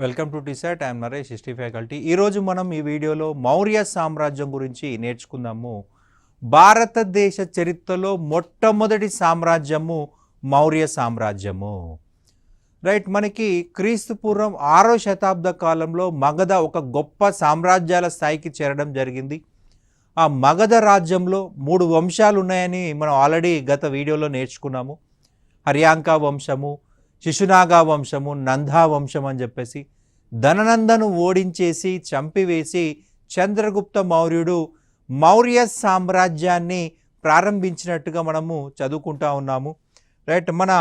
Welcome to T-SAT. I'm Naresh, history faculty. ఈరోజు మనం ఈ వీడియోలో మౌర్య సామ్రాజ్యం గురించి నేర్చుకుందాము. భారతదేశ చరిత్రలో మొట్టమొదటి సామ్రాజ్యము మౌర్య సామ్రాజ్యము. రైట్, మనకి క్రీస్తు పూర్వం 6వ శతాబ్ద కాలంలో మగధ ఒక గొప్ప సామ్రాజ్యాల స్థాయికి చేరడం జరిగింది. ఆ మగధ రాజ్యంలో 3 వంశాలు ఉన్నాయని మనం ఆల్రెడీ గత వీడియోలో నేర్చుకున్నాము. హర్యాంకా వంశము, శిశునాగా వంశము, నందా వంశం అని చెప్పేసి ధననందను ఓడించేసి చంపివేసి చంద్రగుప్త మౌర్యుడు మౌర్య సామ్రాజ్యాన్ని ప్రారంభించినట్టుగా మనము చదువుకుంటా ఉన్నాము. రైట్, మన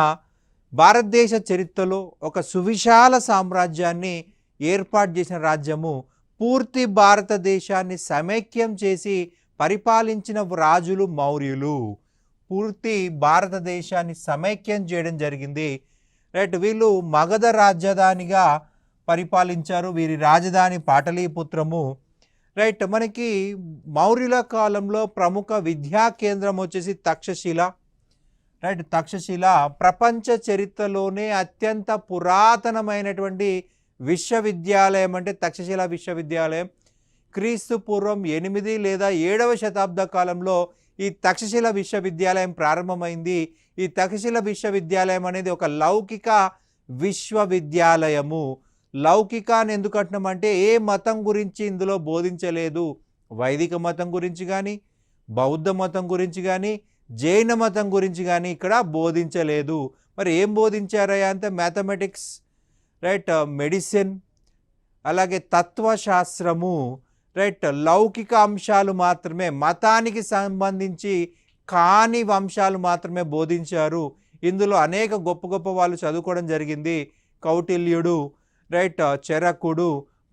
భారతదేశ చరిత్రలో ఒక సువిశాల సామ్రాజ్యాన్ని ఏర్పాటు చేసిన రాజ్యము, పూర్తి భారతదేశాన్ని సమైక్యం చేసి పరిపాలించిన రాజులు మౌర్యులు. పూర్తి భారతదేశాన్ని సమైక్యం చేయడం జరిగింది. రైట్, వీళ్ళు మగధ రాజధానిగా పరిపాలించారు. వీరి రాజధాని పాటలీపుత్రము. రైట్, మనకి మౌర్యుల కాలంలో ప్రముఖ విద్యా కేంద్రం వచ్చేసి తక్షశిల. రైట్, తక్షశిల ప్రపంచ చరిత్రలోనే అత్యంత పురాతనమైనటువంటి విశ్వవిద్యాలయం అంటే తక్షశిల విశ్వవిద్యాలయం. క్రీస్తు పూర్వం 8 లేదా 7వ శతాబ్ద కాలంలో ఈ తక్షశిల విశ్వవిద్యాలయం ప్రారంభమైంది. ఈ తక్షశిల విశ్వవిద్యాలయం అనేది ఒక లౌకిక విశ్వవిద్యాలయము. లౌకిక అని ఎందుకు అంటున్నామంటే ఏ మతం గురించి ఇందులో బోధించలేదు. వైదిక మతం గురించి కానీ, బౌద్ధ మతం గురించి కానీ, జైన మతం గురించి కానీ ఇక్కడ బోధించలేదు. మరి ఏం బోధించారయ్యా అంటే మ్యాథమెటిక్స్, రైట్, మెడిసిన్, అలాగే తత్వశాస్త్రము. రైట్, లౌకిక అంశాలు మాత్రమే, మతానికి సంబంధించి కాని అంశాలు మాత్రమే బోధించారు. ఇందులో అనేక గొప్ప గొప్ప వాళ్ళు చదువుకోవడం జరిగింది. కౌటిల్యుడు, రైట్, చరకుడు,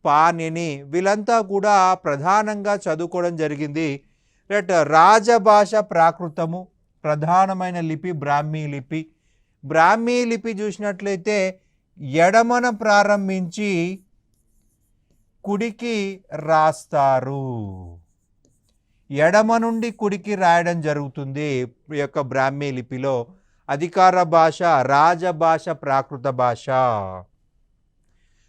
పాణిని, వీళ్ళంతా కూడా ప్రధానంగా చదువుకోవడం జరిగింది. రైట్, రాజభాష ప్రాకృతము, ప్రధానమైన లిపి బ్రాహ్మీ లిపి. బ్రాహ్మీ లిపి చూసినట్లయితే ఎడమన ప్రారంభించి కుడికి రాస్తారు. ఎడమ నుండి కుడికి రాయడం జరుగుతుంది. ఈ యొక్క బ్రాహ్మీ లిపిలో అధికార భాష రాజభాష ప్రాకృత భాష.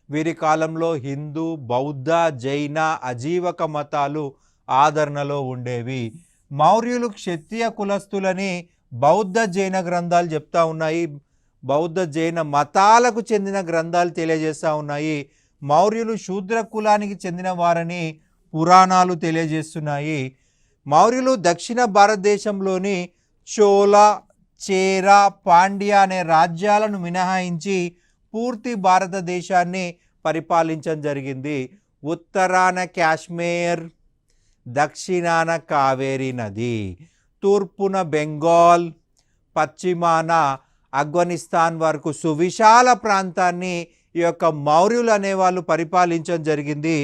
వీరి కాలంలో హిందూ, బౌద్ధ, జైన, అజీవక మతాలు ఆదరణలో ఉండేవి. మౌర్యులు క్షత్రియ కులస్తులని బౌద్ధ జైన గ్రంథాలు చెప్తా ఉన్నాయి. బౌద్ధ జైన మతాలకు చెందిన గ్రంథాలు తెలియజేస్తూ ఉన్నాయి. మౌర్యులు శూద్ర కులానికి చెందిన వారని పురాణాలు తెలియజేస్తున్నాయి. మౌర్యులు దక్షిణ భారతదేశంలోని చోళ, చేర, పాండ్య అనే రాజ్యాలను మినహాయించి పూర్తి భారతదేశాన్ని పరిపాలించడం జరిగింది. ఉత్తరాన కాశ్మీర్, దక్షిణాన కావేరీ నది, తూర్పున బెంగాల్, పశ్చిమాన ఆఫ్ఘనిస్తాన్ వరకు సువిశాల ప్రాంతాన్ని ఈ యొక్క మౌర్యులు అనేవాళ్ళు పరిపాలించడం జరిగింది.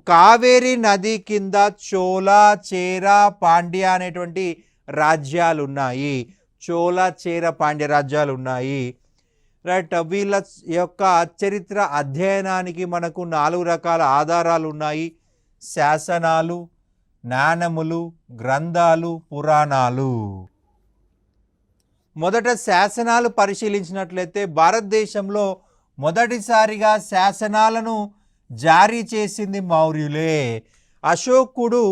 కావేరీ నది కింద చోళ, చేర, పాండ్య అనేటువంటి రాజ్యాలు ఉన్నాయి. చోళ, చేర, పాండ్య రాజ్యాలు ఉన్నాయి. రైట్, వీళ్ళ యొక్క చరిత్ర అధ్యయనానికి మనకు 4 రకాల ఆధారాలు ఉన్నాయి: శాసనాలు, నాణములు, గ్రంథాలు, పురాణాలు. మొదట శాసనాలు పరిశీలించినట్లయితే భారతదేశంలో మొదటిసారిగా శాసనాలను జారీ చేసింది మౌర్యులే. అశోకుడు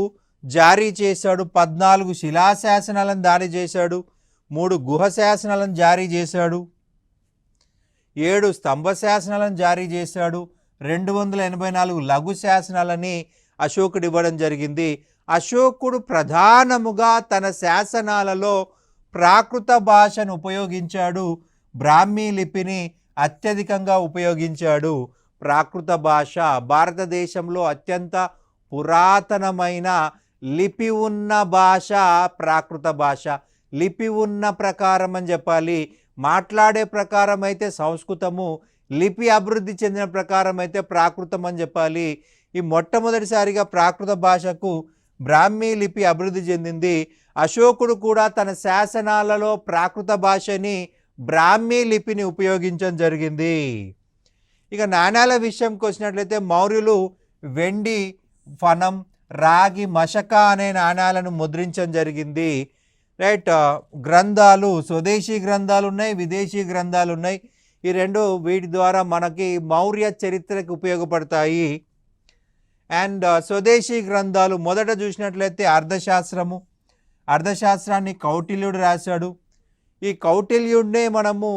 జారీ చేశాడు. 14 శిలాశాసనాలను జారీ చేశాడు. 3 గుహ శాసనాలను జారీ చేశాడు. 7 స్తంభ శాసనాలను జారీ చేశాడు. 284 లఘు శాసనాలని అశోకుడు ఇవ్వడం జరిగింది. అశోకుడు ప్రధానముగా తన శాసనాలలో ప్రాకృత భాషను ఉపయోగించాడు. బ్రాహ్మీ లిపిని అత్యధికంగా ఉపయోగించాడు. ప్రాకృత భాష భారతదేశంలో అత్యంత పురాతనమైన లిపి ఉన్న భాష ప్రాకృత భాష. లిపి ఉన్న ప్రకారం అని చెప్పాలి. మాట్లాడే ప్రకారం అయితే సంస్కృతము, లిపి అభివృద్ధి చెందిన ప్రకారం అయితే ప్రాకృతం అని చెప్పాలి. ఈ మొట్టమొదటిసారిగా ప్రాకృత భాషకు బ్రాహ్మీ లిపి అభివృద్ధి చెందింది. అశోకుడు కూడా తన శాసనాలలో ప్రాకృత భాషని, బ్రాహ్మీ లిపిని ఉపయోగించడం జరిగింది. ఇక నాణ్యాల విషయంకి వచ్చినట్లయితే మౌర్యులు వెండి, ఫనం, రాగి, మషక అనే నాణ్యాలను ముద్రించడం జరిగింది. రైట్, గ్రంథాలు, స్వదేశీ గ్రంథాలు ఉన్నాయి, విదేశీ గ్రంథాలు ఉన్నాయి. ఈ రెండు వీటి ద్వారా మనకి మౌర్య చరిత్రకు ఉపయోగపడతాయి. అండ్ స్వదేశీ గ్రంథాలు మొదట చూసినట్లయితే అర్థశాస్త్రము. అర్థశాస్త్రాన్ని కౌటిల్యుడు రాశాడు. ఈ కౌటిల్యుడినే మనము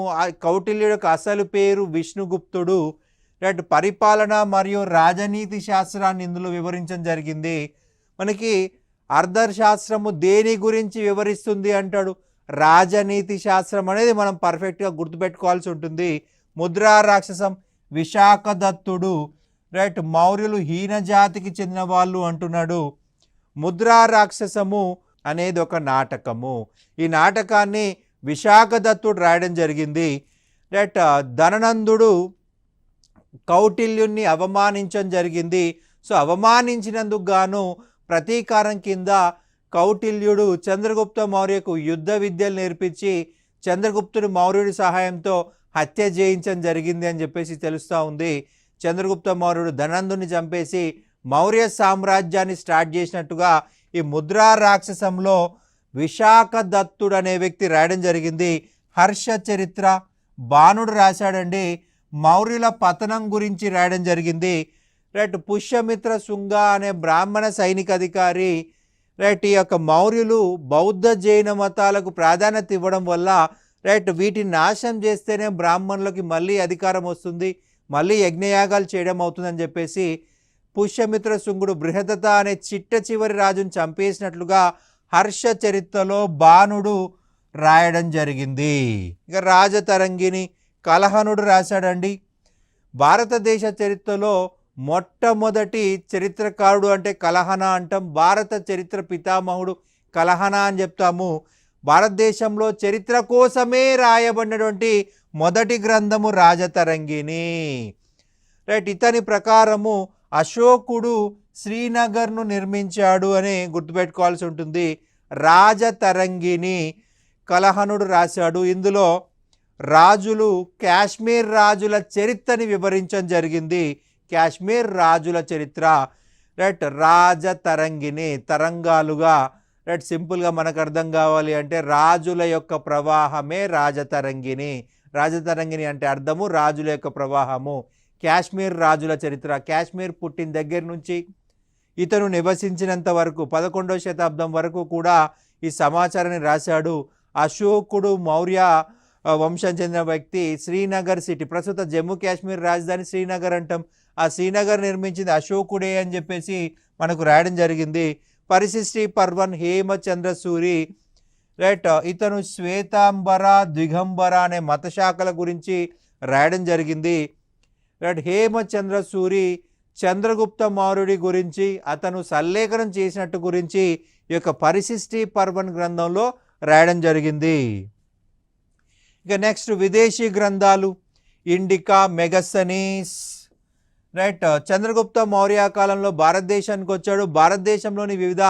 కౌటిల్యుడి యొక్క అసలు పేరు విష్ణుగుప్తుడు. రైట్, పరిపాలన మరియు రాజనీతి శాస్త్రాన్ని ఇందులో వివరించడం జరిగింది. మనకి అర్థశాస్త్రము దేని గురించి వివరిస్తుంది అంటాడు, రాజనీతి శాస్త్రం అనేది మనం పర్ఫెక్ట్గా గుర్తుపెట్టుకోవాల్సి ఉంటుంది. ముద్రా రాక్షసం విశాఖదత్తుడు. రైట్, మౌర్యులు హీన జాతికి చెందిన వాళ్ళు అంటున్నాడు. ముద్రా రాక్షసము అనేది ఒక నాటకము. ఈ నాటకాన్ని విశాఖదత్తుడు రాయడం జరిగింది. రైట్, ధననందుడు కౌటిల్యుణ్ణి అవమానించడం జరిగింది. సో అవమానించినందుకు గాను ప్రతీకారం కింద కౌటిల్యుడు చంద్రగుప్త మౌర్యకు యుద్ధ విద్యలు నేర్పించి చంద్రగుప్తుడు మౌర్యుడి సహాయంతో హత్య చేయించడం జరిగింది అని చెప్పేసి తెలుస్తూ ఉంది. చంద్రగుప్త మౌర్యుడు ధనందుని చంపేసి మౌర్య సామ్రాజ్యాన్ని స్టార్ట్ చేసినట్టుగా ఈ ముద్రా రాక్షసంలో విశాఖదత్తుడు అనే వ్యక్తి రాయడం జరిగింది. హర్ష చరిత్ర బాణుడు రాశాడండి. మౌర్యుల పతనం గురించి రాయడం జరిగింది. రైట్, పుష్యమిత్ర శుంగ అనే బ్రాహ్మణ సైనిక అధికారి రైట్, ఈ యొక్క మౌర్యులు బౌద్ధ జైన మతాలకు ప్రాధాన్యత ఇవ్వడం వల్ల రైట్ వీటిని నాశనం చేస్తేనే బ్రాహ్మణులకి మళ్ళీ అధికారం వస్తుంది, మళ్ళీ యజ్ఞయాగాలు చేయడం అవుతుందని చెప్పేసి పుష్యమిత్ర శుంగుడు బృహదత అనే చిట్ట చివరి రాజును చంపేసినట్లుగా హర్ష చరిత్రలో బాణుడు రాయడం జరిగింది. ఇక రాజతరంగిణి కలహనుడు రాశాడండి. భారతదేశ చరిత్రలో మొట్టమొదటి చరిత్రకారుడు అంటే కలహన అంటాం. భారత చరిత్ర పితామహుడు కలహన అని చెప్తాము. భారతదేశంలో చరిత్ర కోసమే రాయబడినటువంటి మొదటి గ్రంథము రాజతరంగిణి. రైట్, ఇతని ప్రకారము అశోకుడు శ్రీనగర్ను నిర్మించాడు అని గుర్తుపెట్టుకోవాల్సి ఉంటుంది. రాజతరంగిణి కలహనుడు రాశాడు. ఇందులో రాజులు కాశ్మీర్ రాజుల చరిత్రని వివరించడం జరిగింది. కాశ్మీర్ రాజుల చరిత్ర. రైట్, రాజతరంగిణి తరంగాలుగా. రైట్, సింపుల్గా మనకు అర్థం కావాలి అంటే రాజుల యొక్క ప్రవాహమే రాజతరంగిణి. రాజతరంగిణి అంటే అర్థము రాజుల యొక్క ప్రవాహము. కాశ్మీర్ రాజుల చరిత్ర, కాశ్మీర్ పుట్టిన దగ్గర నుంచి ఇతను నివసించినంత వరకు 11వ శతాబ్దం వరకు కూడా ఈ సమాచారాన్ని రాశాడు. అశోకుడు మౌర్య వంశం చెందిన వ్యక్తి. శ్రీనగర్ సిటీ, ప్రస్తుత జమ్మూ కాశ్మీర్ రాజధాని శ్రీనగర్ అంటాం. ఆ శ్రీనగర్ నిర్మించింది అశోకుడే అని చెప్పేసి మనకు రాయడం జరిగింది. పరిశిష్టి పర్వన్ హేమచంద్ర సూరి. రైట్, ఇతను శ్వేతాంబర దిగంబర అనే మత శాఖల గురించి రాయడం జరిగింది. రైట్, హేమచంద్ర సూరి చంద్రగుప్త మౌర్యుడి గురించి అతను సల్లేఖనం చేసినట్టు గురించి ఈ యొక్క పరిశిష్టి పర్వన్ గ్రంథంలో రాయడం జరిగింది. ఇక నెక్స్ట్ విదేశీ గ్రంథాలు ఇండికా మెగసనీస్. రైట్, చంద్రగుప్త మౌర్య కాలంలో భారతదేశానికి వచ్చాడు. భారతదేశంలోని వివిధ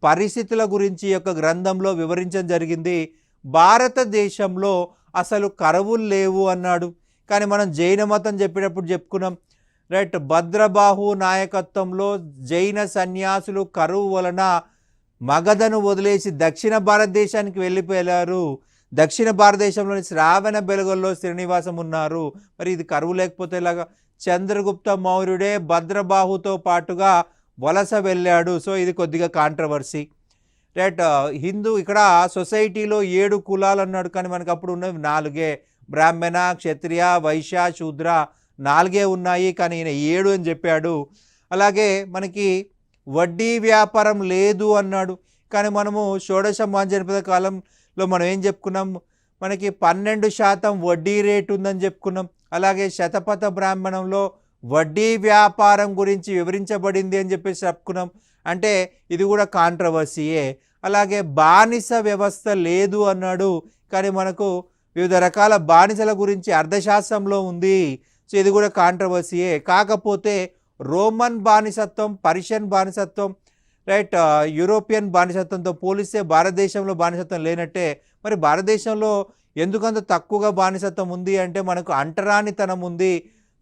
పరిస్థితుల గురించి యొక్క గ్రంథంలో వివరించడం జరిగింది. భారతదేశంలో అసలు కరువులు లేవు అన్నాడు. కానీ మనం జైన మతం చెప్పేటప్పుడు చెప్పుకున్నాం. రైట్, భద్రబాహు నాయకత్వంలో జైన సన్యాసులు కరువు వలన మగధను వదిలేసి దక్షిణ భారతదేశానికి వెళ్ళిపోయారు. దక్షిణ భారతదేశంలోని శ్రావణ బెలగల్లో శ్రీనివాసం ఉన్నారు. మరి ఇది కరువు లేకపోతే ఇలాగా చంద్రగుప్త మౌర్యుడే భద్రబాహుతో పాటుగా వలస వెళ్ళాడు. సో ఇది కొద్దిగా కాంట్రవర్సీ. రైట్, హిందూ ఇక్కడ సొసైటీలో 7 కులాలు అన్నాడు. కానీ మనకు అప్పుడు ఉన్నవి 4. బ్రాహ్మణ, క్షత్రియ, వైశ్య, శూద్ర 4 ఉన్నాయి. కానీ ఈయన 7 అని చెప్పాడు. అలాగే మనకి వడ్డీ వ్యాపారం లేదు అన్నాడు. కానీ మనము షోడశ మహాజనపద కాలంలో మనం ఏం చెప్పుకున్నాం, మనకి 12% వడ్డీ రేటు ఉందని చెప్పుకున్నాం. అలాగే శతపథ బ్రాహ్మణంలో వడ్డీ వ్యాపారం గురించి వివరించబడింది అని చెప్పేసి చెప్పుకున్నాం. అంటే ఇది కూడా కాంట్రవర్సీయే. అలాగే బానిస వ్యవస్థ లేదు అన్నాడు. కానీ మనకు వివిధ రకాల బానిసల గురించి అర్థశాస్త్రంలో ఉంది. సో ఇది కూడా కాంట్రవర్సీయే. కాకపోతే రోమన్ బానిసత్వం, పర్షియన్ బానిసత్వం, రైట్, యూరోపియన్ బానిసత్వంతో పోలిస్తే భారతదేశంలో బానిసత్వం లేనట్టే. మరి భారతదేశంలో ఎందుకంత తక్కువగా బానిసత్వం ఉంది అంటే మనకు అంటరానితనం ఉంది.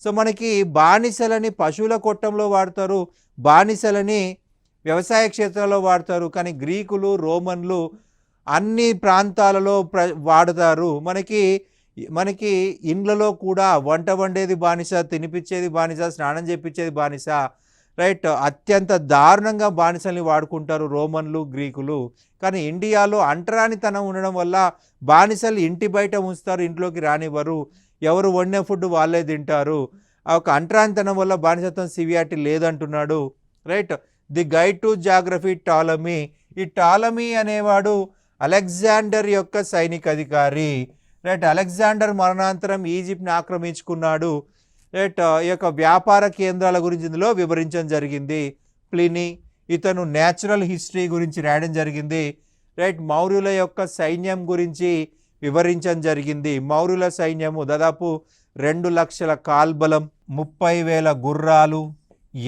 సో మనకి బానిసలని పశువుల కొట్టంలో వాడతారు, బానిసలని వ్యవసాయ క్షేత్రాల్లో వాడతారు. కానీ గ్రీకులు, రోమన్లు అన్ని ప్రాంతాలలో వాడతారు. మనకి మనకి ఇండ్లలో కూడా వంట వండేది బానిస, తినిపించేది బానిస, స్నానం చేపించేది బానిస, రైట్. అత్యంత దారుణంగా బానిసల్ని వాడుకుంటారు రోమన్లు, గ్రీకులు. కానీ ఇండియాలో అంటరానితనం ఉండడం వల్ల బానిసలు ఇంటి బయట ఉంచుతారు, ఇంట్లోకి రానివ్వరు. ఎవరు వండిన ఫుడ్ వాళ్ళే తింటారు. ఆ ఒక అంటరానితనం వల్ల బానిసత్వం సివియారిటీ లేదంటున్నాడు, right. The guide to geography Ptolemy. ఈ టాలమీ అనేవాడు అలెగ్జాండర్ యొక్క సైనిక అధికారి, రైట్. అలెగ్జాండర్ మరణాంతరం ఈజిప్ట్ని ఆక్రమించుకున్నాడు, రైట్. ఈ యొక్క వ్యాపార కేంద్రాల గురించి ఇందులో వివరించడం జరిగింది. ప్లినీ ఇతను న్యాచురల్ హిస్టరీ గురించి రాయడం జరిగింది, రైట్. మౌర్యుల యొక్క సైన్యం గురించి వివరించడం జరిగింది. మౌర్యుల సైన్యము దాదాపు 2 లక్షల కాల్బలం, 30,000 గుర్రాలు,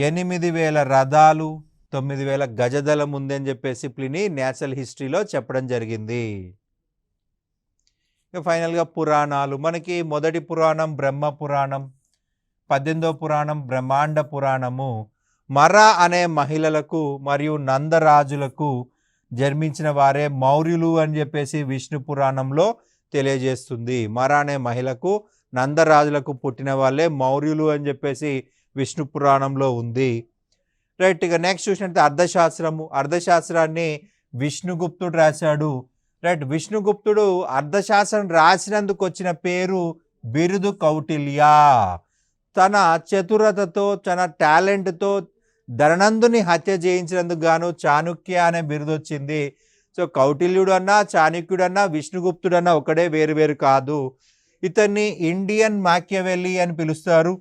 8,000 రథాలు, 9,000 గజదళం ఉందని చెప్పేసి ప్లినీ న్యాచురల్ హిస్టరీలో చెప్పడం జరిగింది. ఫైనల్గా పురాణాలు. మనకి మొదటి పురాణం బ్రహ్మ పురాణం, 18వ పురాణం బ్రహ్మాండ పురాణము మర అనే మహిళలకు మరియు నందరాజులకు జన్మించిన వారే మౌర్యులు అని చెప్పేసి విష్ణు పురాణంలో తెలియజేస్తుంది. మర అనే మహిళకు నందరాజులకు పుట్టిన వాళ్ళే మౌర్యులు అని చెప్పేసి విష్ణు పురాణంలో ఉంది, రైట్. ఇక నెక్స్ట్ చూసినట్టు అర్థశాస్త్రము. అర్థశాస్త్రాన్ని విష్ణుగుప్తుడు రాశాడు, రైట్. విష్ణుగుప్తుడు అర్థశాస్త్రం రాసినందుకు వచ్చిన పేరు బిరుదు కౌటిల్య. తన చతురతతో, తన టాలెంట్తో ధననందుని హత్య చేయించినందుకు గాను చాణుక్య అనే బిరుదు వచ్చింది. సో కౌటిల్యుడు అన్నా, చాణుక్యుడు అన్నా, విష్ణుగుప్తుడు అన్నా ఒకడే, వేరు వేరు కాదు. ఇతన్ని ఇండియన్ మాకియవెల్లి అని పిలుస్తారు,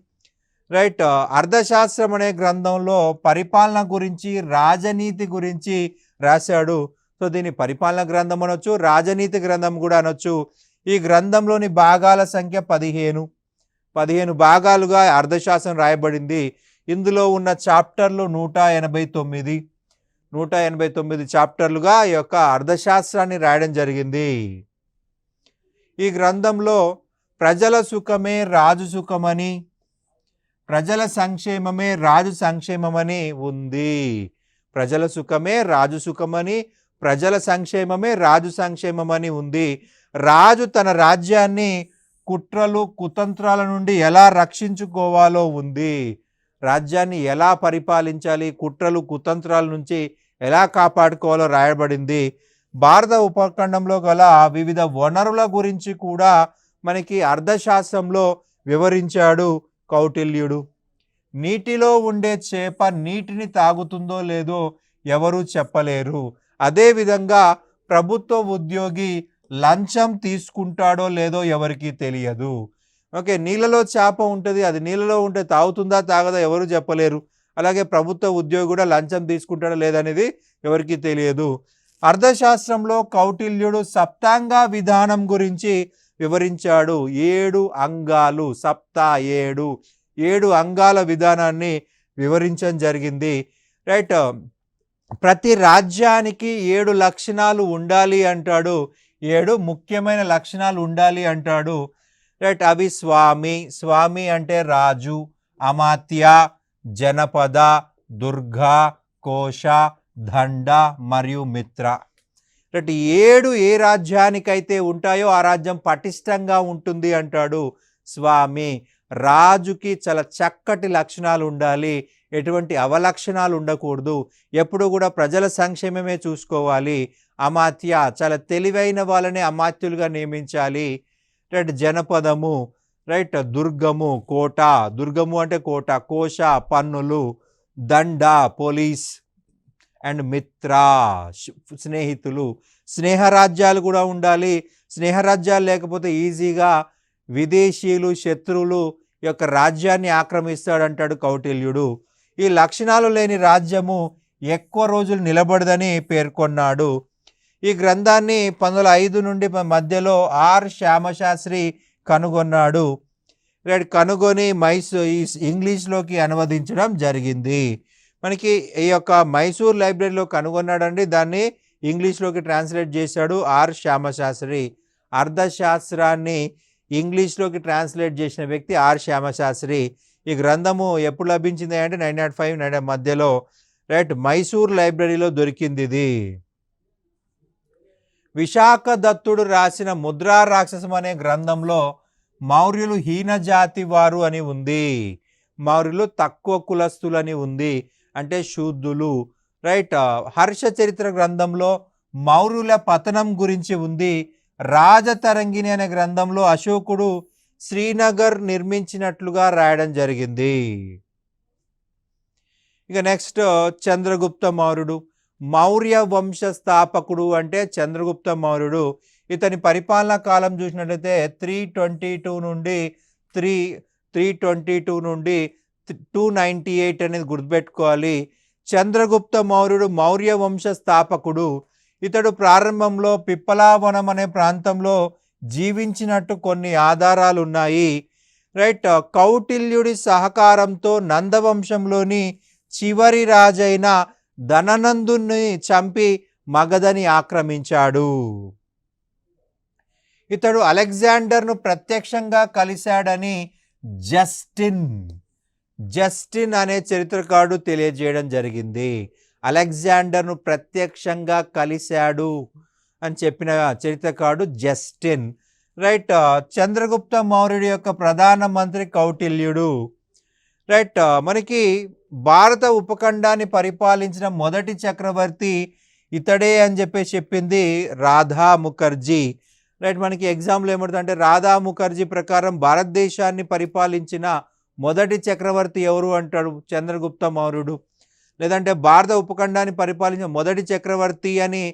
రైట్. అర్థశాస్త్రం అనే గ్రంథంలో పరిపాలన గురించి, రాజనీతి గురించి రాశాడు. సో దీన్ని పరిపాలన గ్రంథం అనొచ్చు, రాజనీతి గ్రంథం కూడా అనొచ్చు. ఈ గ్రంథంలోని భాగాల సంఖ్య 15 భాగాలుగా అర్థశాస్త్రం రాయబడింది. ఇందులో ఉన్న చాప్టర్లు 189 చాప్టర్లుగా ఈ యొక్క అర్థశాస్త్రాన్ని రాయడం జరిగింది. ఈ గ్రంథంలో ప్రజల సుఖమే రాజు సుఖమని, ప్రజల సంక్షేమమే రాజు సంక్షేమమని ఉంది. ప్రజల సుఖమే రాజు సుఖమని, ప్రజల సంక్షేమమే రాజు సంక్షేమమని ఉంది. రాజు తన రాజ్యాన్ని కుట్రలు కుతంత్రాల నుండి ఎలా రక్షించుకోవాలో ఉంది. రాజ్యాన్ని ఎలా పరిపాలించాలి, కుట్రలు కుతంత్రాల నుంచి ఎలా కాపాడుకోవాలో రాయబడింది. భారత ఉపఖండంలో గల వివిధ వనరుల గురించి కూడా మనకి అర్థశాస్త్రంలో వివరించాడు కౌటిల్యుడు. నీటిలో ఉండే చేప నీటిని తాగుతుందో లేదో ఎవరూ చెప్పలేరు. అదేవిధంగా ప్రభుత్వ ఉద్యోగి లంచం తీసుకుంటాడో లేదో ఎవరికీ తెలియదు. ఓకే, నీళ్ళలో చేప ఉంటుంది, అది నీళ్ళలో ఉంటే తాగుతుందా తాగదా ఎవరు చెప్పలేరు. అలాగే ప్రభుత్వ ఉద్యోగి కూడా లంచం తీసుకుంటాడో లేదనేది ఎవరికీ తెలియదు. అర్థశాస్త్రంలో కౌటిల్యుడు సప్తాంగ విధానం గురించి వివరించాడు. 7 అంగాలు, 7 అంగాల విధానాన్ని వివరించడం జరిగింది, రైట్. ప్రతి రాజ్యానికి 7 లక్షణాలు ఉండాలి అంటాడు, 7 ముఖ్యమైన లక్షణాలు ఉండాలి అంటాడు, రైట్. అవి స్వామి అంటే రాజు, అమాత్య, జనపద, దుర్గ, కోశ, దండ మరియు మిత్ర. రైట్. 7 ఏ రాజ్యానికైతే ఉంటాయో ఆ రాజ్యం పటిష్టంగా ఉంటుంది అంటాడు స్వామి. రాజుకి చాలా చక్కటి లక్షణాలు ఉండాలి, ఎటువంటి అవలక్షణాలు ఉండకూడదు, ఎప్పుడు కూడా ప్రజల సంక్షేమమే చూసుకోవాలి. అమాత్య, చాలా తెలివైన వాళ్ళని అమాత్యులుగా నియమించాలి, రైట్. జనపదము, రైట్. దుర్గము, కోట, దుర్గము అంటే కోట, కోశ పన్నులు, దండ పోలీస్, అండ్ మిత్ర స్నేహితులు. స్నేహరాజ్యాలు కూడా ఉండాలి. స్నేహరాజ్యాలు లేకపోతే ఈజీగా విదేశీయులు, శత్రువులు యొక్క రాజ్యాన్ని ఆక్రమిస్తాడంటాడు కౌటిల్యుడు. ఈ లక్షణాలు లేని రాజ్యము ఎక్కువ రోజులు నిలబడదని పేర్కొన్నాడు. ఈ గ్రంథాన్ని 1905 నుండి మధ్యలో ఆర్ శ్యామశాస్త్రి కనుగొన్నాడు, రైట్. కనుగొని ఇంగ్లీష్లోకి అనువదించడం జరిగింది. మనకి ఈ యొక్క మైసూర్ లైబ్రరీలో కనుగొన్నాడండి, దాన్ని ఇంగ్లీష్లోకి ట్రాన్స్లేట్ చేశాడు ఆర్ శ్యామశాస్త్రి. అర్థశాస్త్రాన్ని ఇంగ్లీష్లోకి ట్రాన్స్లేట్ చేసిన వ్యక్తి ఆర్ శ్యామశాస్త్రి. ఈ గ్రంథము ఎప్పుడు లభించింది అంటే 1905 మధ్యలో, రైట్. మైసూర్ లైబ్రరీలో దొరికింది ఇది. విశాఖ దత్తుడు రాసిన ముద్రా రాక్షసం అనే గ్రంథంలో మౌర్యులు హీన జాతి వారు అని ఉంది, మౌర్యులు తక్కువ కులస్తులని ఉంది, అంటే శూద్రులు. రైట్. హర్ష చరిత్ర గ్రంథంలో మౌర్యుల పతనం గురించి ఉంది. రాజతరంగిణి అనే గ్రంథంలో అశోకుడు శ్రీనగర్ నిర్మించినట్లుగా రాయడం జరిగింది. ఇక నెక్స్ట్ చంద్రగుప్త మౌర్యుడు, మౌర్య వంశ స్థాపకుడు అంటే చంద్రగుప్త మౌర్యుడు. ఇతని పరిపాలనా కాలం చూసినట్లయితే 322 నుండి 298 అనేది గుర్తుపెట్టుకోవాలి. చంద్రగుప్త మౌర్యుడు మౌర్య వంశ స్థాపకుడు. ఇతడు ప్రారంభంలో పిప్పలావనం అనే ప్రాంతంలో జీవించినట్టు కొన్ని ఆధారాలు ఉన్నాయి. రైట్. కౌటిల్యుడి సహకారంతో నందవంశంలోని చివరి రాజైన ధననందుని చంపి మగధని ఆక్రమించాడు. ఇతడు అలెగ్జాండర్ను ప్రత్యక్షంగా కలిశాడని జస్టిన్ అనే చరిత్రకారుడు తెలియజేయడం జరిగింది. అలెగ్జాండర్ను ప్రత్యక్షంగా కలిశాడు అని చెప్పిన చరిత్రకారుడు జస్టిన్. రైట్. చంద్రగుప్త మౌర్యుడి యొక్క ప్రధానమంత్రి కౌటిల్యుడు. రైట్. మనకి భారత ఉపఖండాన్ని పరిపాలించిన మొదటి చక్రవర్తి ఇతడే అని చెప్పింది రాధా ముఖర్జీ. రైట్. మనకి ఎగ్జామ్లో ఏమంటుందంటే రాధా ముఖర్జీ ప్రకారం భారతదేశాన్ని పరిపాలించిన మొదటి చక్రవర్తి ఎవరు అంటాడు, చంద్రగుప్త మౌర్యుడు. లేదంటే భారత ఉపఖండాన్ని పరిపాలించిన మొదటి చక్రవర్తి అని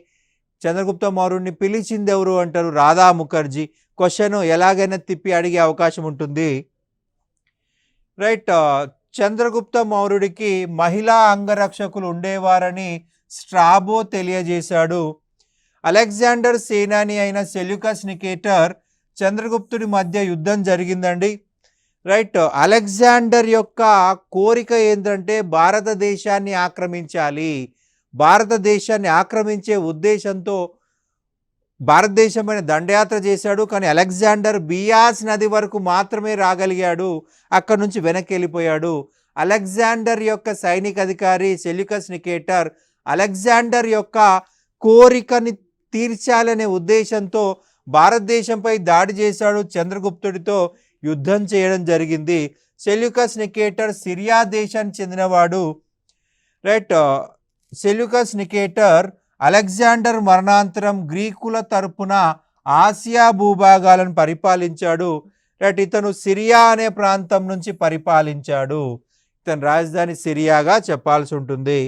చంద్రగుప్త మౌర్యుడిని పిలిచింది ఎవరు అంటారు, రాధా ముఖర్జీ. క్వశ్చన్ ఎలాగైనా తిప్పి అడిగే అవకాశం ఉంటుంది. రైట్. చంద్రగుప్త మౌర్యుడికి మహిళా అంగరక్షకులు ఉండేవారని స్ట్రాబో తెలియజేశాడు. అలెగ్జాండర్ సేనాని అయిన సెల్యూకస్ నికేటర్ చంద్రగుప్తుడి మధ్య యుద్ధం జరిగిందండి. రైట్. అలెగ్జాండర్ యొక్క కోరిక ఏంటంటే భారతదేశాన్ని ఆక్రమించాలి. భారతదేశాన్ని ఆక్రమించే ఉద్దేశంతో భారతదేశం పైన దండయాత్ర చేశాడు. కానీ అలెగ్జాండర్ బియాస్ నది వరకు మాత్రమే రాగలిగాడు, అక్కడి నుంచి వెనక్కి వెళ్ళిపోయాడు. అలెగ్జాండర్ యొక్క సైనిక అధికారి సెల్యూకస్ నికేటర్ అలెగ్జాండర్ యొక్క కోరికని తీర్చాలనే ఉద్దేశంతో భారతదేశంపై దాడి చేశాడు. చంద్రగుప్తుడితో యుద్ధం చేయడం జరిగింది. సెల్యూకస్ నికేటర్ సిరియా దేశానికి చెందినవాడు. రైట్. సెల్యూకస్ నికేటర్ అలెగ్జాండర్ మరణాంతరం గ్రీకుల తరపున ఆసియా భూభాగాలను పరిపాలించాడు. రైట్. ఇతను సిరియా అనే ప్రాంతం నుంచి పరిపాలించాడు. ఇతని రాజధాని సిరియాగా చెప్పాల్సి ఉంటుంది.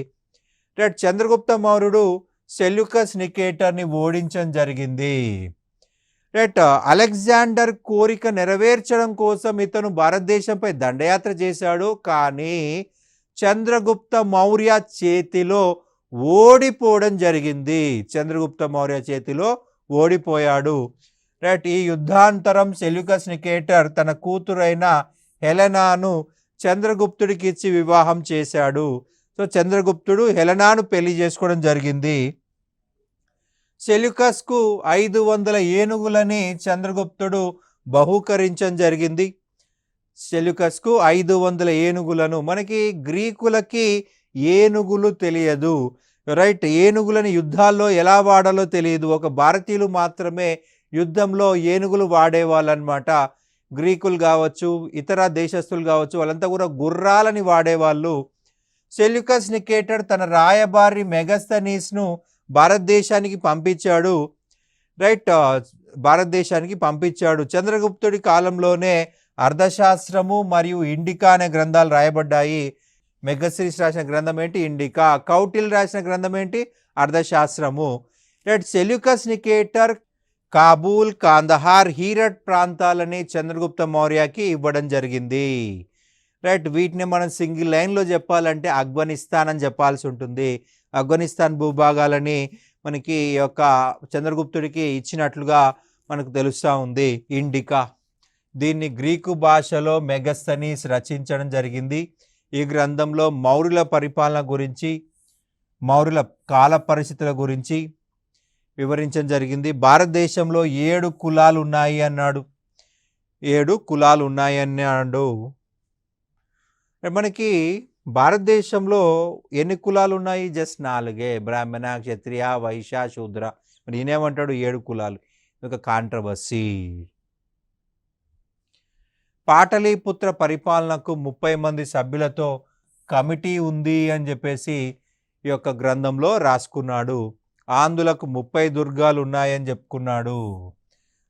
రైట్. చంద్రగుప్త మౌర్యుడు సెల్యూకస్ నికేటర్ని ఓడించడం జరిగింది. రైట్. అలెగ్జాండర్ కోరిక నెరవేర్చడం కోసం ఇతను భారతదేశంపై దండయాత్ర చేశాడు. కానీ చంద్రగుప్త మౌర్య చేతిలో ఓడిపోవడం జరిగింది. చంద్రగుప్త మౌర్య చేతిలో ఓడిపోయాడు. రైట్. ఈ యుద్ధాంతరం సెల్యూకస్ నికేటర్ తన కూతురైన హెలెనాను చంద్రగుప్తుడికి ఇచ్చి వివాహం చేశాడు. సో చంద్రగుప్తుడు హెలెనాను పెళ్లి చేసుకోవడం జరిగింది. సెల్యూకస్కు 500 ఏనుగులని చంద్రగుప్తుడు బహూకరించడం జరిగింది. సెల్యూకస్కు 500 ఏనుగులను. మనకి గ్రీకులకి ఏనుగులు తెలియదు. రైట్. ఏనుగులని యుద్ధాల్లో ఎలా వాడాలో తెలియదు. ఒక భారతీయులు మాత్రమే యుద్ధంలో ఏనుగులు వాడేవాళ్ళు అనమాట. గ్రీకులు కావచ్చు, ఇతర దేశస్తులు కావచ్చు, వాళ్ళంతా కూడా గుర్రాలని వాడేవాళ్ళు. సెల్యూకస్ నికేటర్ తన రాయబారి మెగస్తనీస్ను భారతదేశానికి పంపించాడు. రైట్. భారతదేశానికి పంపించాడు. చంద్రగుప్తుడి కాలంలోనే అర్థశాస్త్రము మరియు ఇండికా అనే గ్రంథాలు రాయబడ్డాయి. మెగస్తనీస్ రాసిన గ్రంథం ఏంటి, ఇండికా. కౌటిల్ రాసిన గ్రంథం ఏంటి, అర్థశాస్త్రము. Right. Seleucus Nicator Kabul, Kandahar, Herat ప్రాంతాలని చంద్రగుప్త మౌర్యకి ఇవ్వడం జరిగింది. రైట్. వీటిని మనం సింగిల్ లైన్లో చెప్పాలంటే ఆఫ్ఘనిస్తాన్ అని చెప్పాల్సి ఉంటుంది. ఆఫ్ఘనిస్తాన్ భూభాగాలని మనకి ఈ యొక్క చంద్రగుప్తుడికి ఇచ్చినట్లుగా మనకు తెలుస్తూ ఉంది. ఇండికా. దీన్ని గ్రీకు భాషలో మెగస్తనీస్ రచించడం జరిగింది. ఈ గ్రంథంలో మౌర్యుల పరిపాలన గురించి, మౌర్యుల కాల పరిస్థితుల గురించి వివరించడం జరిగింది. భారతదేశంలో 7 కులాలు ఉన్నాయి అన్నాడు. 7 కులాలు ఉన్నాయి అన్నాడు. మనకి భారతదేశంలో ఎన్ని కులాలు ఉన్నాయి, జస్ట్ 4. బ్రాహ్మణ, క్షత్రియ, వైశ్య, శూద్ర. మరి ఈయనేమంటాడు 7 కులాలు. ఒక కాంట్రవర్సీ. పాటలీపుత్ర పరిపాలనకు 30 మంది సభ్యులతో కమిటీ ఉంది అని చెప్పేసి ఈ యొక్క గ్రంథంలో రాసుకున్నాడు. ఆంధ్రులకు 30 దుర్గాలు ఉన్నాయని చెప్పుకున్నాడు.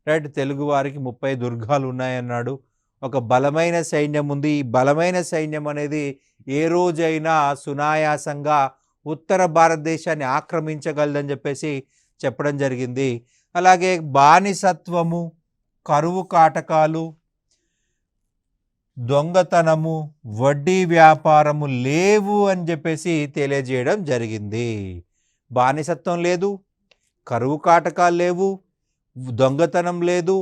రైట్, తెలుగు వారికి 30 దుర్గాలు ఉన్నాయన్నాడు. ఒక బలమైన సైన్యం ఉంది. ఈ బలమైన సైన్యం అనేది ఏ రోజైనా సునాయాసంగా ఉత్తర భారతదేశాన్ని ఆక్రమించగలదని చెప్పేసి చెప్పడం జరిగింది. అలాగే బానిసత్వము, కరువు కాటకాలు, దొంగతనము, వడ్డీ వ్యాపారము లేవు అని చెప్పేసి తెలియజేయడం జరిగింది. బానిసత్వం లేదు, కరువు కాటకాలు లేవు, దొంగతనం లేదు,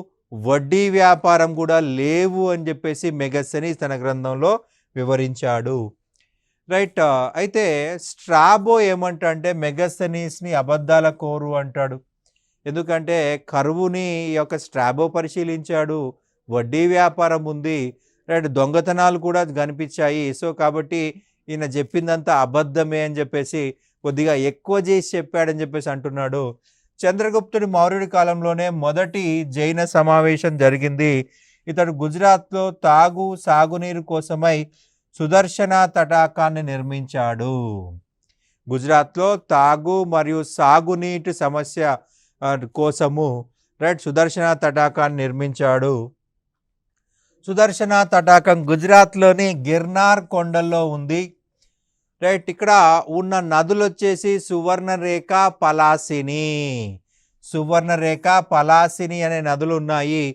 వడ్డీ వ్యాపారం కూడా లేవు అని చెప్పేసి మెగస్తనీస్ తన గ్రంథంలో వివరించాడు. రైట్, అయితే స్ట్రాబో ఏమంటే మెగస్తనీస్ని అబద్ధాల కోరు అంటాడు. ఎందుకంటే కరువుని ఈ యొక్క స్ట్రాబో పరిశీలించాడు, వడ్డీ వ్యాపారం ఉంది, రైట్, దొంగతనాలు కూడా కనిపించాయి. సో కాబట్టి ఈయన చెప్పిందంతా అబద్ధమే అని చెప్పేసి కొద్దిగా ఎక్కువ చేసి చెప్పాడని చెప్పేసి అంటున్నాడు. చంద్రగుప్తుడి మౌర్యుడి కాలంలోనే మొదటి జైన సమావేశం జరిగింది. ఇతడు గుజరాత్లో సాగునీరు కోసమై సుదర్శన తటాకాన్ని నిర్మించాడు. గుజరాత్లో తాగు మరియు సాగునీటి సమస్య కోసము రైట్ సుదర్శన తటాకాన్ని నిర్మించాడు. సుదర్శన తటాకం గుజరాత్లోని గిర్నార్ కొండల్లో ఉంది. రైట్, ఇక్కడ ఉన్న నదులు వచ్చేసి సువర్ణరేఖ, పలాసిని అనే నదులు ఉన్నాయి.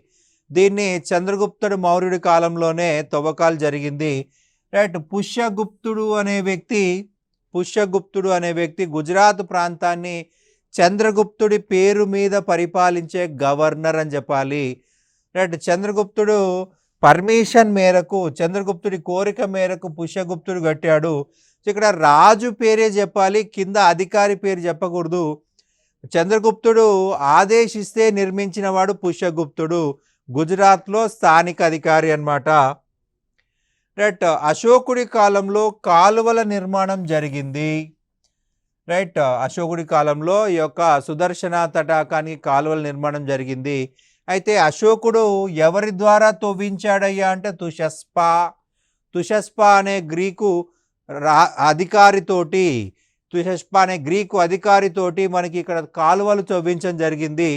దీన్ని చంద్రగుప్తుడు మౌర్యుడి కాలంలోనే తవ్వకాలు జరిగింది. రైట్, పుష్యగుప్తుడు అనే వ్యక్తి గుజరాత్ ప్రాంతాన్ని చంద్రగుప్తుడి పేరు మీద పరిపాలించే గవర్నర్ అని చెప్పాలి. రైట్, చంద్రగుప్తుడు పర్మిషన్ మేరకు, చంద్రగుప్తుడి కోరిక మేరకు పుష్యగుప్తుడు కట్టాడు. ఇక్కడ రాజు పేరే చెప్పాలి, కింద అధికారి పేరు చెప్పకూడదు. చంద్రగుప్తుడు ఆదేశిస్తే నిర్మించిన వాడు పుష్యగుప్తుడు, గుజరాత్లో స్థానిక అధికారి అన్నమాట. రైట్, అశోకుడి కాలంలో కాలువల నిర్మాణం జరిగింది. రైట్, అశోకుడి కాలంలో ఈ యొక్క సుదర్శన తటాకానికి కాలువల నిర్మాణం జరిగింది. అయితే అశోకుడు ఎవరి ద్వారా తవ్వించాడయ్యా అంటే తుషస్పా అనే గ్రీకు అధికారితోటి మనకి ఇక్కడ కాలువలు తవ్వించడం జరిగింది.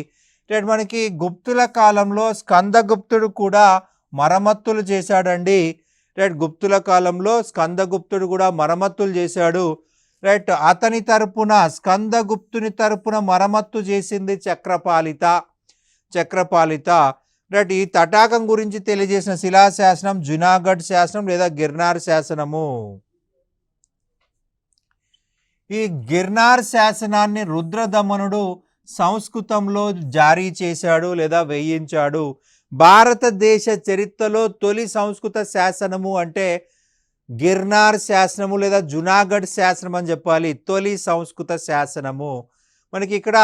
మనకి గుప్తుల కాలంలో స్కందగుప్తుడు కూడా మరమ్మతులు చేశాడండి. రైట్, గుప్తుల కాలంలో స్కందగుప్తుడు కూడా మరమ్మతులు చేశాడు. రైట్, అతని తరపున స్కందగుప్తుని తరపున మరమ్మత్తు చేసింది చక్రపాలిత. రైట్, ఈ తటాకం గురించి తెలియజేసిన శిలాశాసనం జునాగఢ్ శాసనం లేదా గిర్నార్ శాసనము. ఈ గిర్నార్ శాసనాన్ని రుద్రదమనుడు సంస్కృతంలో జారీ చేశాడు లేదా వేయించాడు. భారతదేశ చరిత్రలో తొలి సంస్కృత శాసనము అంటే గిర్నార్ శాసనము లేదా జునాగఢ్ శాసనం అని చెప్పాలి. తొలి సంస్కృత శాసనము. మనకి ఇక్కడ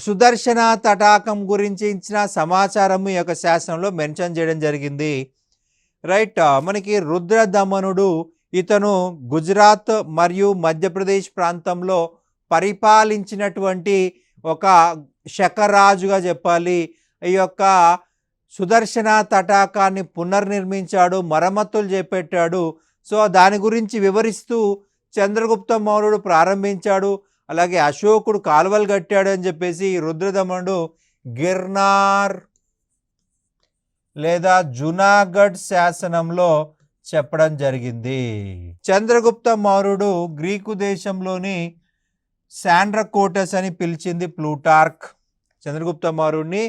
సుదర్శన తటాకం గురించి ఇచ్చిన సమాచారం ఈ యొక్క శాసనంలో మెన్షన్ చేయడం జరిగింది. రైట్, మనకి రుద్రదమనుడు ఇతను గుజరాత్ మరియు మధ్యప్రదేశ్ ప్రాంతంలో పరిపాలించినటువంటి ఒక శకరాజుగా చెప్పాలి. ఈ యొక్క సుదర్శన తటాకాన్ని పునర్నిర్మించాడు, మరమ్మతులు చేపట్టాడు. సో దాని గురించి వివరిస్తూ చంద్రగుప్త మౌర్యుడు ప్రారంభించాడు. అలాగే అశోకుడు కాలువలు కట్టాడు అని చెప్పేసి రుద్రదమనుడు గిర్నార్ లేదా జునాగఢ్ శాసనంలో చెప్పడం జరిగింది. చంద్రగుప్త మౌర్యుడు గ్రీకు దేశంలోని శాండ్రకోటస్ అని పిలిచింది ప్లూటార్క్. చంద్రగుప్త మౌర్యుడిని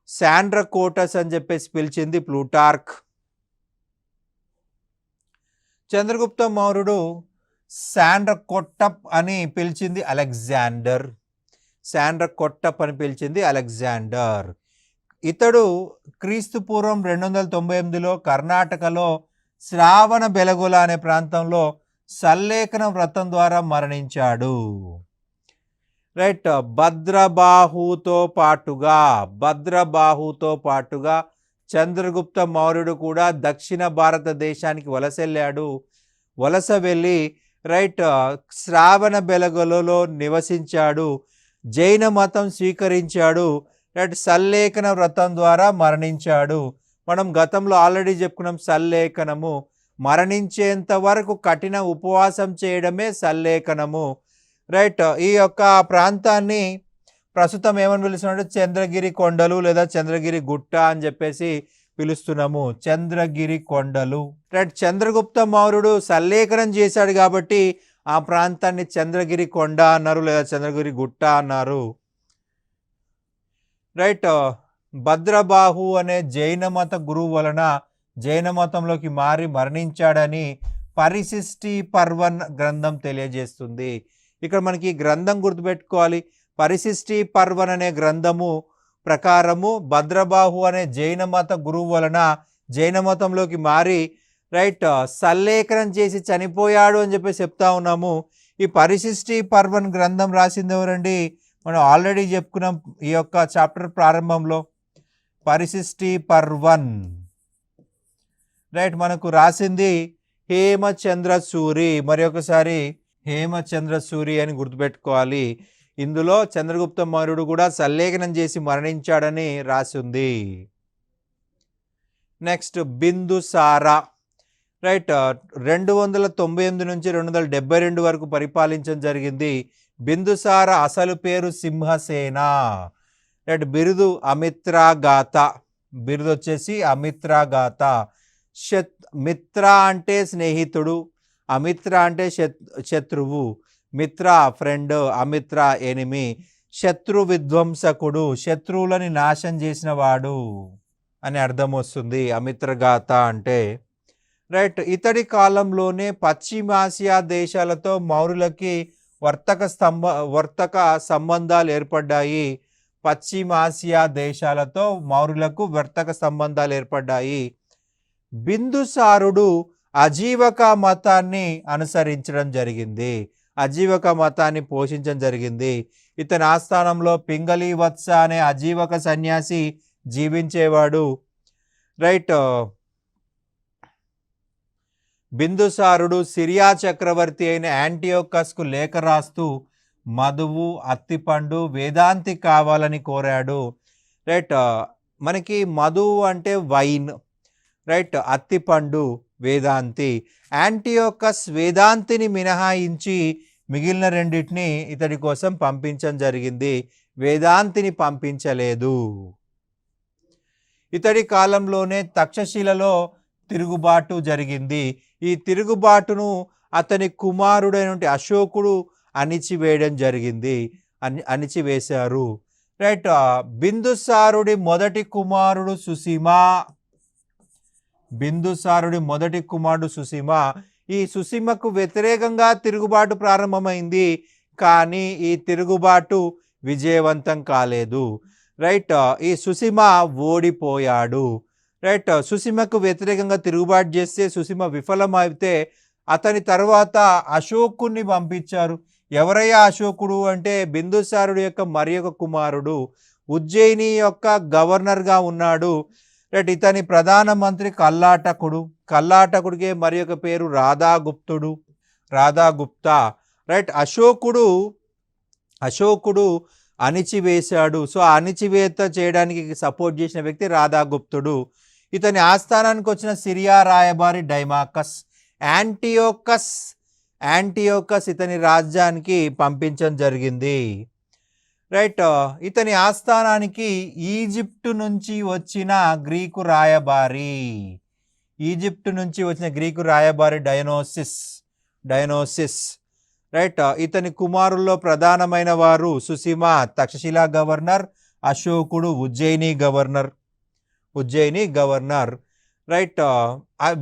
శాండ్రకోటస్ అని చెప్పేసి పిలిచింది ప్లూటార్క్. చంద్రగుప్త మౌర్యుడు శాండ్రకొట్టప్ అని పిలిచింది అలెగ్జాండర్. ఇతడు క్రీస్తు పూర్వం 298లో కర్ణాటకలో శ్రావణ బెలగొల అనే ప్రాంతంలో సల్లేఖన వ్రతం ద్వారా మరణించాడు. రైట్, భద్రబాహుతో పాటుగా చంద్రగుప్త మౌర్యుడు కూడా దక్షిణ భారతదేశానికి వలస వెళ్ళి రైట్ శ్రావణ బెలగొలలో నివసించాడు. జైన మతం స్వీకరించాడు. రైట్, సల్లేఖన వ్రతం ద్వారా మరణించాడు. మనం గతంలో ఆల్రెడీ చెప్పుకున్నాం సల్లేఖనము, మరణించేంత వరకు కఠిన ఉపవాసం చేయడమే సల్లేఖనము. రైట్, ఈ యొక్క ప్రాంతాన్ని ప్రస్తుతం ఏమని పిలుస్తున్నాడు, చంద్రగిరి కొండలు లేదా చంద్రగిరి గుట్ట అని చెప్పేసి పిలుస్తున్నాము. చంద్రగిరి కొండలు. రైట్, చంద్రగుప్త మౌర్యుడు సల్లేఖనం చేశాడు కాబట్టి ఆ ప్రాంతాన్ని చంద్రగిరి కొండ అన్నారు లేదా చంద్రగిరి గుట్ట అన్నారు. రైట్, భద్రబాహు అనే జైన మత గురువు వలన జైన మతంలోకి మారి మరణించాడని పరిశిష్టి పర్వన్ గ్రంథం తెలియజేస్తుంది. ఇక్కడ మనకి ఈ గ్రంథం గుర్తుపెట్టుకోవాలి. పరిశిష్టి పర్వన్ అనే గ్రంథము ప్రకారము భద్రబాహు అనే జైన మత గురువు వలన జైన మతంలోకి మారి రైట్ సల్లేఖనం చేసి చనిపోయాడు అని చెప్పి చెప్తా ఉన్నాము. ఈ పరిశిష్టి పర్వన్ గ్రంథం రాసింది ఎవరండి? మనం ఆల్రెడీ చెప్పుకున్నాం ఈ యొక్క చాప్టర్ ప్రారంభంలో. పరిశిష్టి పర్వన్ రైట్ మనకు రాసింది హేమచంద్ర సూరి. మరి ఒకసారి హేమచంద్ర సూరి అని గుర్తుపెట్టుకోవాలి. ఇందులో చంద్రగుప్త మౌర్యుడు కూడా సల్లేఖనం చేసి మరణించాడని రాసింది. నెక్స్ట్ బిందుసార. రైట్, 298 నుంచి 272 వరకు పరిపాలించడం జరిగింది. బిందుసార అసలు పేరు సింహసేన. రైట్, బిరుదు అమిత్రాగాత. బిరుదు వచ్చేసి అమిత్రాగాత. మిత్ర అంటే స్నేహితుడు, అమిత్ర అంటే శత్రువు. మిత్ర ఫ్రెండ్, అమిత్ర ఎనిమి. శత్రు విధ్వంసకుడు, శత్రువులని నాశనం చేసిన వాడు అని అర్థం వస్తుంది అమిత్రగాత అంటే. రైట్, ఇతడి కాలంలోనే పశ్చిమాసియా దేశాలతో మౌర్యులకి వర్తక సంబంధాలు ఏర్పడ్డాయి. పశ్చిమాసియా దేశాలతో మౌర్యులకు వర్తక సంబంధాలు ఏర్పడ్డాయి. బిందుసారుడు అజీవక మతాన్ని అనుసరించడం జరిగింది. అజీవక మతాన్ని పోషించడం జరిగింది. ఇతని ఆస్థానంలో పింగళి వత్స అనే అజీవక సన్యాసి జీవించేవాడు. రైట్, బిందుసారుడు సిరియా చక్రవర్తి అయిన యాంటియోకస్కు లేఖ రాస్తూ మధువు, అత్తిపండు, వేదాంతి కావాలని కోరాడు. రైట్, మనకి మధువు అంటే వైన్, రైట్, అత్తిపండు వేదాంతి. యాంటియోకస్ వేదాంతిని మినహాయించి మిగిలిన రెండింటిని ఇతడి కోసం పంపించడం జరిగింది. వేదాంతిని పంపించలేదు. ఇతడి కాలంలోనే తక్షశిలలో తిరుగుబాటు జరిగింది. ఈ తిరుగుబాటును అతని కుమారుడైన అశోకుడు అణిచివేయడం జరిగింది. అణిచివేశారు. రైట్, బిందుసారుడి మొదటి కుమారుడు సుసీమ. బిందుసారుడి మొదటి కుమారుడు సుసీమ. ఈ సుసీమకు వ్యతిరేకంగా తిరుగుబాటు ప్రారంభమైంది, కానీ ఈ తిరుగుబాటు విజయవంతం కాలేదు. రైట్, ఈ సుసీమ ఓడిపోయాడు. రైట్, సుసీమకు వ్యతిరేకంగా తిరుగుబాటు చేస్తే సుసీమ విఫలమైతే అతని తర్వాత అశోకుని పంపించారు. ఎవరయ్యా అశోకుడు అంటే బిందుసారుడు యొక్క మరి ఒక కుమారుడు. ఉజ్జయిని యొక్క గవర్నర్గా ఉన్నాడు. రైట్, ఇతని ప్రధానమంత్రి కల్లాటకుడు. కల్లాటకుడికే మరి ఒక పేరు రాధాగుప్తుడు, రాధాగుప్త. రైట్, అశోకుడు అణిచివేశాడు. సో ఆ చేయడానికి సపోర్ట్ చేసిన వ్యక్తి రాధాగుప్తుడు. ఇతని ఆస్థానానికి వచ్చిన సిరియా రాయబారి డైమాకస్. యాంటియోకస్ ఇతని రాజ్యానికి పంపించడం జరిగింది. రైట్, ఇతని ఆస్థానానికి ఈజిప్టు నుంచి వచ్చిన గ్రీకు రాయబారి. డయనోసిస్. రైట్, ఇతని కుమారుల్లో ప్రధానమైన వారు సుసీమ తక్షశిలా గవర్నర్, అశోకుడు ఉజ్జయిని గవర్నర్. రైట్,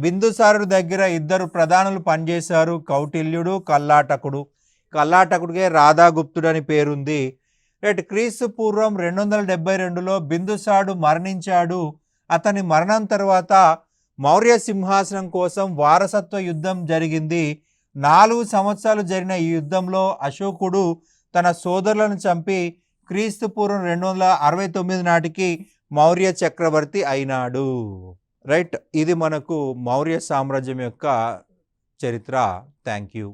బిందుసారుడు దగ్గర ఇద్దరు ప్రధానులు పనిచేశారు, కౌటిల్యుడు, కల్లాటకుడికే రాధాగుప్తుడు అని పేరుంది. రైట్, క్రీస్తు పూర్వం 272లో బిందుసారుడు మరణించాడు. అతని మరణం తర్వాత మౌర్య సింహాసనం కోసం వారసత్వ యుద్ధం జరిగింది. 4 సంవత్సరాలు జరిగిన ఈ యుద్ధంలో అశోకుడు తన సోదరులను చంపి క్రీస్తు పూర్వం 269 నాటికి మౌర్య చక్రవర్తి అయినాడు. రైట్, ఇది మనకు మౌర్య సామ్రాజ్యం యొక్క చరిత్ర. Thank you.